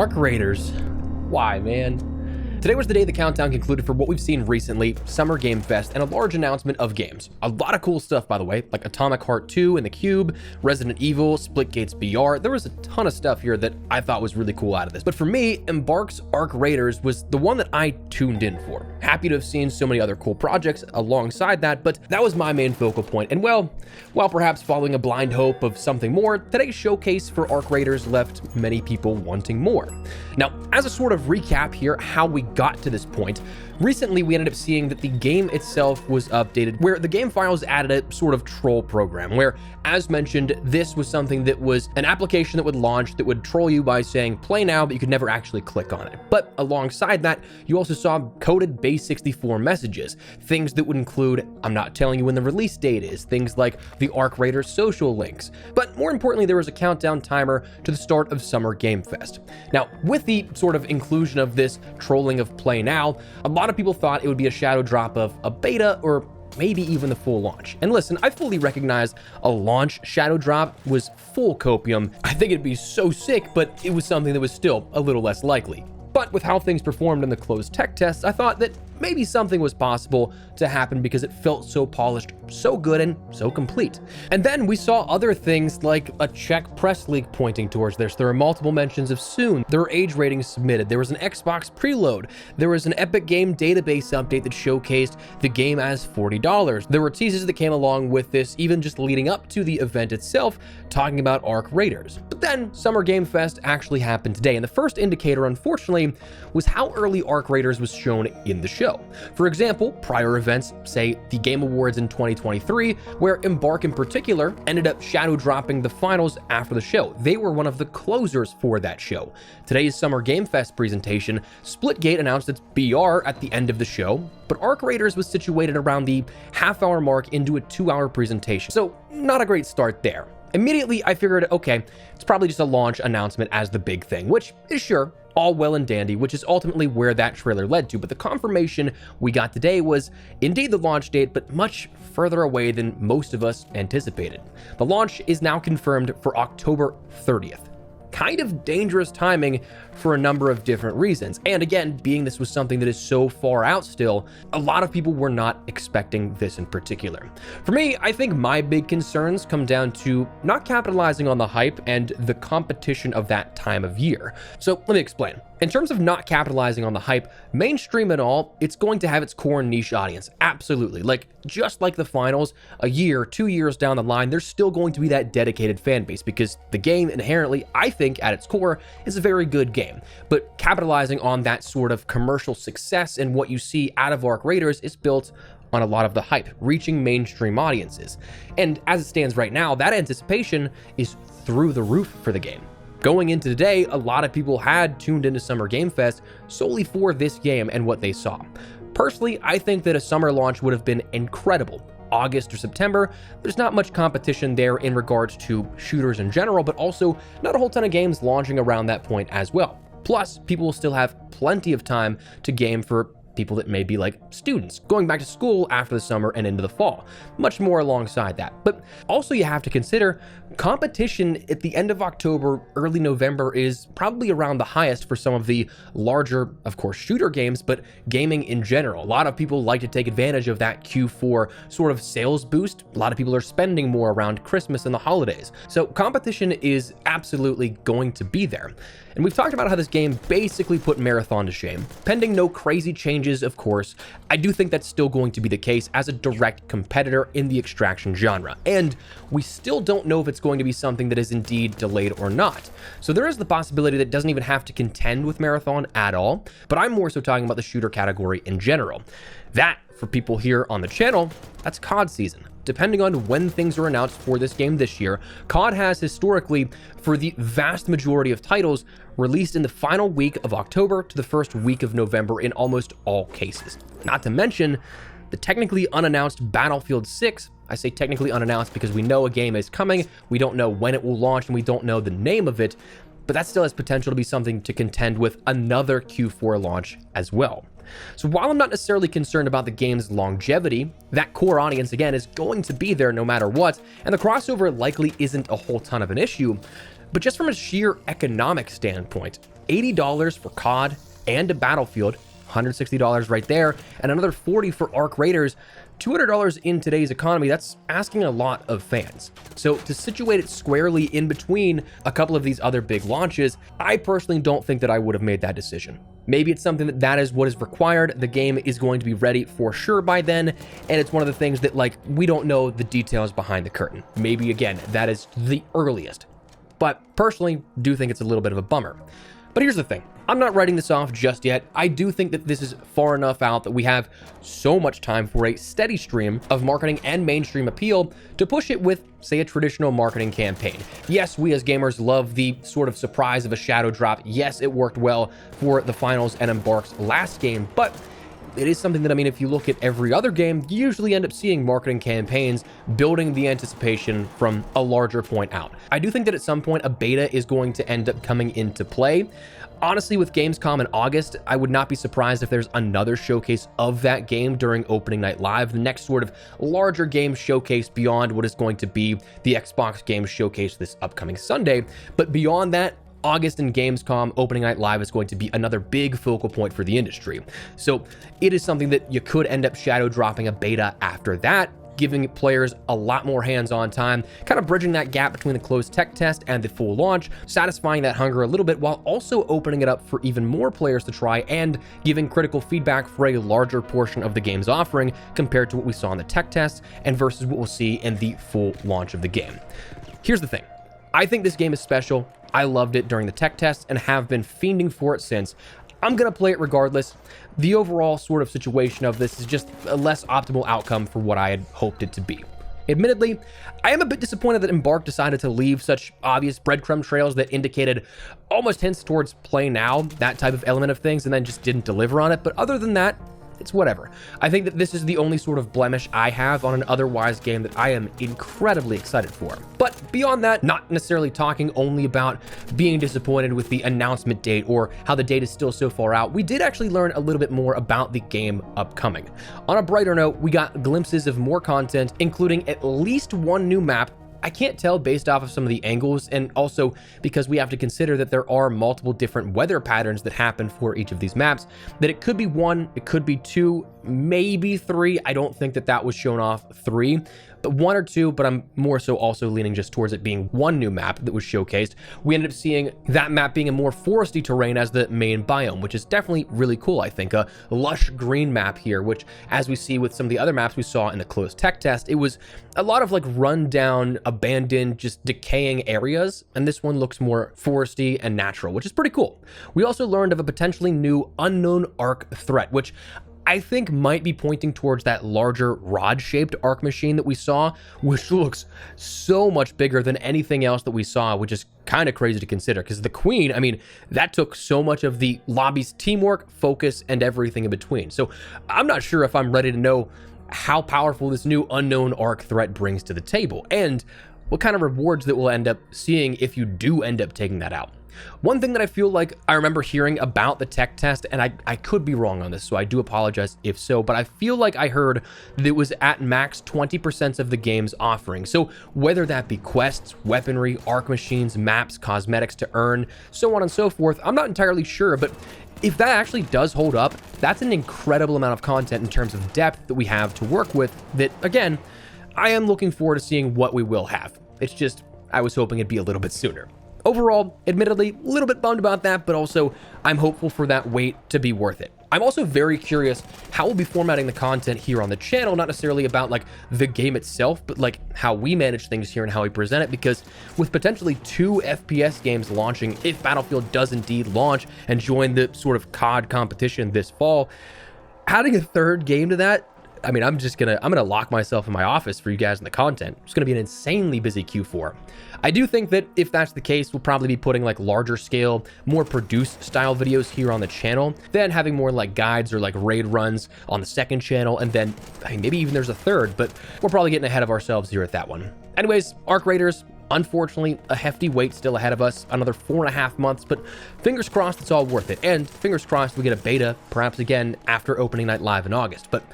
Arc Raiders. Why, man? Today was the day the countdown concluded for what we've seen recently, Summer Game Fest, and a large announcement of games. A lot of cool stuff, by the way, like Atomic Heart 2 and the Cube, Resident Evil, Splitgate's BR. There was a ton of stuff here that I thought was really cool out of this. But for me, Embark's Arc Raiders was the one that I tuned in for. Happy to have seen so many other cool projects alongside that, but that was my main focal point. And well, while perhaps following a blind hope of something more, today's showcase for Arc Raiders left many people wanting more. Now, as a sort of recap here, how we got to this point, recently we ended up seeing that the game itself was updated, where the game files added a sort of troll program, where, as mentioned, this was something that was an application that would launch that would troll you by saying play now, but you could never actually click on it. But alongside that, you also saw coded base64 messages, things that would include, I'm not telling you when the release date is, things like the Arc Raiders social links. But more importantly, there was a countdown timer to the start of Summer Game Fest. Now, with the sort of inclusion of this trolling of play now, a lot of people thought it would be a shadow drop of a beta or maybe even the full launch. And listen, I fully recognize a launch shadow drop was full copium. I think it'd be so sick, but it was something that was still a little less likely. But with how things performed in the closed tech tests, I thought that maybe something was possible to happen because it felt so polished, so good, and so complete. And then we saw other things like a Czech press leak pointing towards this. There were multiple mentions of soon. There were age ratings submitted. There was an Xbox preload. There was an Epic Game database update that showcased the game as $40. There were teases that came along with this, even just leading up to the event itself, talking about Arc Raiders. But then Summer Game Fest actually happened today, and the first indicator, unfortunately, was how early Arc Raiders was shown in the show. For example, prior events, say the Game Awards in 2023, where Embark in particular ended up shadow dropping the finals after the show. They were one of the closers for that show. Today's Summer Game Fest presentation, Splitgate announced its BR at the end of the show, but Arc Raiders was situated around the half-hour mark into a 2-hour presentation. So not a great start there. Immediately, I figured, okay, it's probably just a launch announcement as the big thing, which is sure, all well and dandy, which is ultimately where that trailer led to. But the confirmation we got today was indeed the launch date, but much further away than most of us anticipated. The launch is now confirmed for October 30th. Kind of dangerous timing for a number of different reasons. And again, being this was something that is so far out still, a lot of people were not expecting this in particular. For me, I think my big concerns come down to not capitalizing on the hype and the competition of that time of year. So let me explain. In terms of not capitalizing on the hype, mainstream and all, it's going to have its core niche audience. Absolutely. Like, just like the finals, a year, 2 years down the line, there's still going to be that dedicated fan base because the game inherently, I think, at its core, is a very good game. But capitalizing on that sort of commercial success and what you see out of Arc Raiders is built on a lot of the hype, reaching mainstream audiences. And as it stands right now, that anticipation is through the roof for the game. Going into today, a lot of people had tuned into Summer Game Fest solely for this game and what they saw. Personally, I think that a summer launch would have been incredible. August or September, there's not much competition there in regards to shooters in general, but also not a whole ton of games launching around that point as well. Plus, people will still have plenty of time to game for people that may be like students, going back to school after the summer and into the fall. Much more alongside that. But also you have to consider competition at the end of October, early November is probably around the highest for some of the larger, of course, shooter games, but gaming in general. A lot of people like to take advantage of that Q4 sort of sales boost. A lot of people are spending more around Christmas and the holidays. So competition is absolutely going to be there. And we've talked about how this game basically put Marathon to shame. Pending no crazy changes, of course, I do think that's still going to be the case as a direct competitor in the extraction genre. And we still don't know if it's going to be something that is indeed delayed or not. So there is the possibility that it doesn't even have to contend with Marathon at all, but I'm more so talking about the shooter category in general. That, for people here on the channel, that's COD season. Depending on when things are announced for this game this year, COD has historically, for the vast majority of titles, released in the final week of October to the first week of November in almost all cases. Not to mention the technically unannounced Battlefield 6. I say technically unannounced because we know a game is coming, we don't know when it will launch, and we don't know the name of it, but that still has potential to be something to contend with another Q4 launch as well. So while I'm not necessarily concerned about the game's longevity, that core audience, again, is going to be there no matter what, and the crossover likely isn't a whole ton of an issue, but just from a sheer economic standpoint, $80 for COD and a Battlefield, $160 right there, and another $40 for Arc Raiders. $200 in today's economy, that's asking a lot of fans. So to situate it squarely in between a couple of these other big launches, I personally don't think that I would have made that decision. Maybe it's something that is what is required. The game is going to be ready for sure by then, and it's one of the things that, like, we don't know the details behind the curtain. Maybe, again, that is the earliest. But personally, do think it's a little bit of a bummer. But here's the thing. I'm not writing this off just yet. I do think that this is far enough out that we have so much time for a steady stream of marketing and mainstream appeal to push it with, say, a traditional marketing campaign. Yes, we as gamers love the sort of surprise of a shadow drop. Yes, it worked well for the Finals and Embark's last game, but it is something that, I mean, if you look at every other game, you usually end up seeing marketing campaigns building the anticipation from a larger point out. I do think that at some point a beta is going to end up coming into play. Honestly, with Gamescom in August, I would not be surprised if there's another showcase of that game during Opening Night Live, the next sort of larger game showcase beyond what is going to be the Xbox Game Showcase this upcoming Sunday. But beyond that, August and Gamescom Opening Night Live is going to be another big focal point for the industry. So it is something that you could end up shadow dropping a beta after that, giving players a lot more hands-on time, kind of bridging that gap between the closed tech test and the full launch, satisfying that hunger a little bit while also opening it up for even more players to try and giving critical feedback for a larger portion of the game's offering compared to what we saw in the tech test and versus what we'll see in the full launch of the game. Here's the thing. I think this game is special. I loved it during the tech test and have been fiending for it since. I'm going to play it regardless. The overall sort of situation of this is just a less optimal outcome for what I had hoped it to be. Admittedly, I am a bit disappointed that Embark decided to leave such obvious breadcrumb trails that indicated almost hints towards play now, that type of element of things, and then just didn't deliver on it. But other than that, it's whatever. I think that this is the only sort of blemish I have on an otherwise game that I am incredibly excited for. But beyond that, not necessarily talking only about being disappointed with the announcement date or how the date is still so far out, we did actually learn a little bit more about the game upcoming. On a brighter note, we got glimpses of more content, including at least one new map. I can't tell based off of some of the angles, and also because we have to consider that there are multiple different weather patterns that happen for each of these maps, that it could be one, it could be two, maybe three. I don't think that was shown off three, but one or two, but I'm more so also leaning just towards it being one new map that was showcased. We ended up seeing that map being a more foresty terrain as the main biome, which is definitely really cool. I think a lush green map here, which as we see with some of the other maps we saw in the closed tech test, it was a lot of like run down, abandoned, just decaying areas. And this one looks more foresty and natural, which is pretty cool. We also learned of a potentially new unknown arc threat, which I think might be pointing towards that larger rod-shaped arc machine that we saw, which looks so much bigger than anything else that we saw, which is kind of crazy to consider because the Queen, I mean, that took so much of the lobby's teamwork, focus, and everything in between. So I'm not sure if I'm ready to know how powerful this new unknown arc threat brings to the table and what kind of rewards that we'll end up seeing if you do end up taking that out. One thing that I feel like I remember hearing about the tech test, and I could be wrong on this, so I do apologize if so, but I feel like I heard that it was at max 20% of the game's offering. So whether that be quests, weaponry, arc machines, maps, cosmetics to earn, so on and so forth, I'm not entirely sure, but if that actually does hold up, that's an incredible amount of content in terms of depth that we have to work with that, again, I am looking forward to seeing what we will have. It's just, I was hoping it'd be a little bit sooner. Overall, admittedly, a little bit bummed about that, but also I'm hopeful for that wait to be worth it. I'm also very curious how we'll be formatting the content here on the channel, not necessarily about like the game itself, but like how we manage things here and how we present it, because with potentially 2 FPS games launching, if Battlefield does indeed launch and join the sort of COD competition this fall, adding a third game to that, I mean, I'm gonna lock myself in my office for you guys in the content. It's gonna be an insanely busy Q4. I do think that if that's the case, we'll probably be putting like larger scale, more produced style videos here on the channel, then having more like guides or like raid runs on the second channel, and then I mean, maybe even there's a third, but we're probably getting ahead of ourselves here at that one. Anyways, Arc Raiders, unfortunately, a hefty wait still ahead of us, another 4.5 months, but fingers crossed it's all worth it. And fingers crossed we get a beta, perhaps again after Opening Night Live in August, but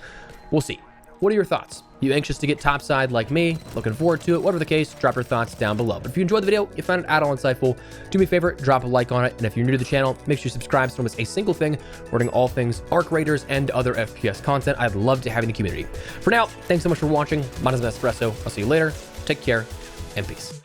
we'll see. What are your thoughts? You anxious to get topside like me? Looking forward to it? Whatever the case, drop your thoughts down below. But if you enjoyed the video, you found it at all insightful, do me a favor, drop a like on it. And if you're new to the channel, make sure you subscribe so you don't miss a single thing regarding all things Arc Raiders and other FPS content. I'd love to have you in the community. For now, thanks so much for watching. My name is Espresso. I'll see you later. Take care and peace.